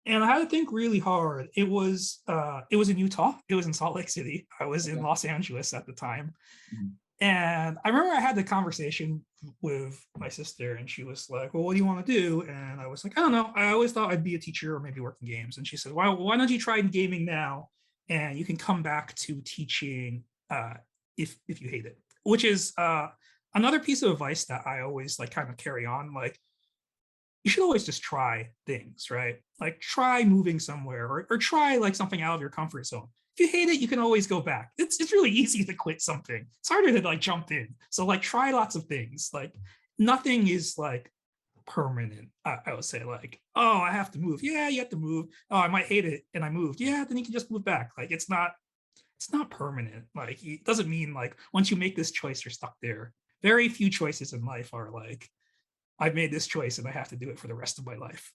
And I had to think really hard. It was in Utah. It was in Salt Lake City. I was in Okay. Los Angeles at the time. Mhm. And I remember I had the conversation with my sister, and she was like, "Well, what do you want to do?" And I was like, "I don't know. I always thought I'd be a teacher or maybe work in games." And she said, "Why don't you try gaming now? And you can come back to teaching if you hate it." Which is another piece of advice that I always like kind of carry on. Like, you should always just try things, right? Like try moving somewhere or try like something out of your comfort zone. If you hate it, you can always go back. It's really easy to quit something. It's harder to like jump in. So like try lots of things. Like nothing is like permanent. I would say like, oh, I have to move. Yeah, you have to move. Oh, I might hate it and I moved. Yeah, then you can just move back. Like it's not permanent. Like it doesn't mean like once you make this choice, you're stuck there. Very few choices in life are like I've made this choice and I have to do it for the rest of my life.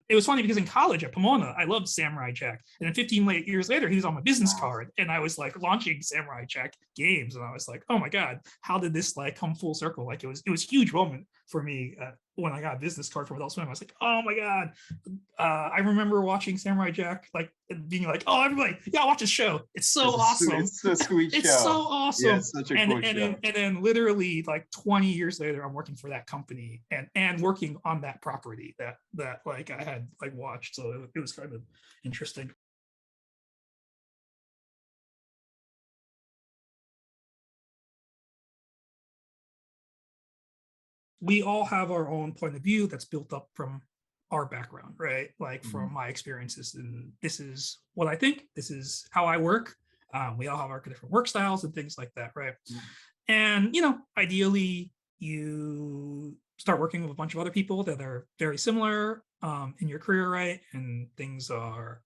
It was funny because in college at Pomona, I loved Samurai Jack. And then 15 years later, he was on my business Wow. card. And I was like launching Samurai Jack games. And I was like, oh my God, how did this like come full circle? Like it was a huge moment for me when I got a business card from Adult Swim. I was like, oh my God. I remember watching Samurai Jack, like being like, oh, everybody, yeah, watch this show. It's so awesome. It's a sweet It's so show. Yeah, awesome. it's such a and cool and then show. and then literally like 20 years later, I'm working for that company and working on that property that like I had like watched. So it was kind of interesting. We all have our own point of view that's built up from our background, right? Like Mhm. from my experiences, and this is what I think. This is how I work. We all have our different work styles and things like that, right? Yeah. And ideally, you start working with a bunch of other people that are very similar in your career, right? And things are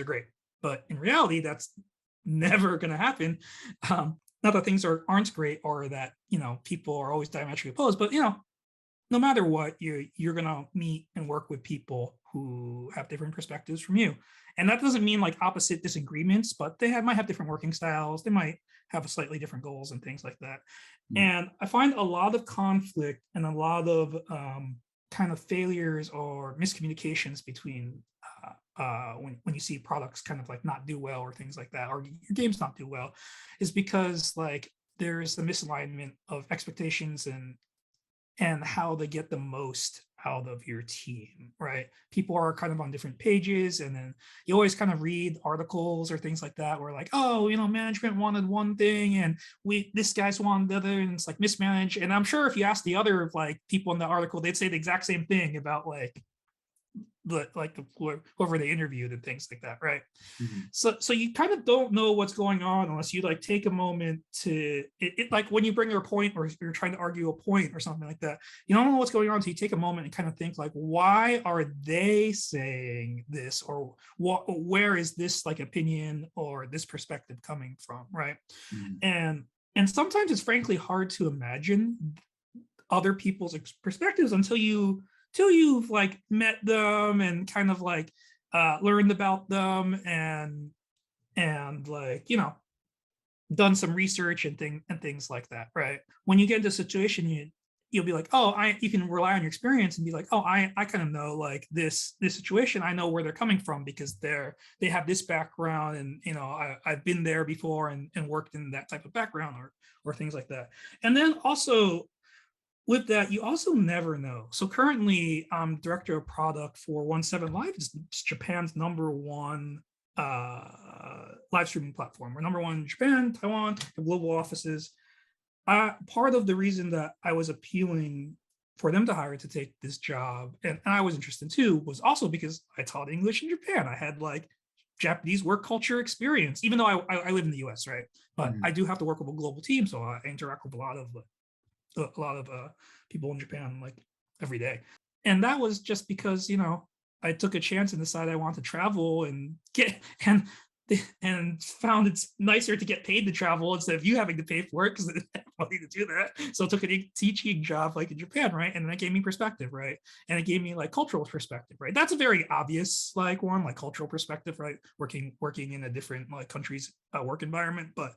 great. But in reality, that's never going to happen. Not that things aren't great or that people are always diametrically opposed, but no matter what, you're gonna meet and work with people who have different perspectives from you. And that doesn't mean like opposite disagreements, but might have different working styles. They might have slightly different goals and things like that. Mm. And I find a lot of conflict and a lot of kind of failures or miscommunications between when you see products kind of like not do well or things like that, or your games not do well, is because like there's the misalignment of expectations and how they get the most out of your team, right? People are kind of on different pages, and then you always kind of read articles or things like that where like, oh, management wanted one thing and this guy's wanted the other, and it's like mismanaged. And I'm sure if you ask the other like people in the article, they'd say the exact same thing about like whoever they interviewed and things like that, right? Mhm. So you kind of don't know what's going on unless you like take a moment to like when you bring your point or you're trying to argue a point or something like that, you don't know what's going on until you take a moment and kind of think like, why are they saying this, or where is this like opinion or this perspective coming from, right? Mhm. And sometimes it's frankly hard to imagine other people's perspectives until you've like met them and kind of like learned about them and like done some research and things like that, right? When you get into a situation, you'll be like, oh, you can rely on your experience and be like, oh, I kind of know like this situation. I know where they're coming from because they have this background, and I've been there before and worked in that type of background or things like that. And then also with that, you also never know. So currently, I'm director of product for 17 Live. It's Japan's number one live streaming platform. We're number one in Japan, Taiwan, global offices. Part of the reason that I was appealing for them to hire to take this job, and I was interested too, was also because I taught English in Japan. I had like Japanese work culture experience, even though I live in the US, right? But Mhm. I do have to work with a global team, so I interact with a lot of people in Japan like every day. And that was just because I took a chance and decided I wanted to travel and get and and found it's nicer to get paid to travel instead of you having to pay for it because they didn't have money to do that. So I took a teaching job like in Japan, right? And that gave me perspective, right? And it gave me like cultural perspective, right? That's a very obvious like one, like cultural perspective, right? Working in a different like country's work environment, but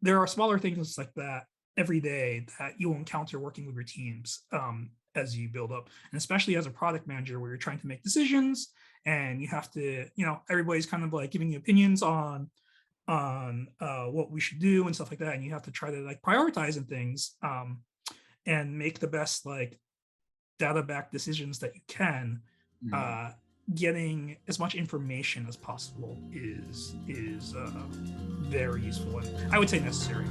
there are smaller things like that every day that you'll encounter working with your teams as you build up, and especially as a product manager where you're trying to make decisions and you have to, everybody's kind of like giving you opinions on what we should do and stuff like that, and you have to try to like prioritize and things and make the best like data backed decisions that you can. Mhm. uh, Getting as much information as possible is very useful and I would say necessary.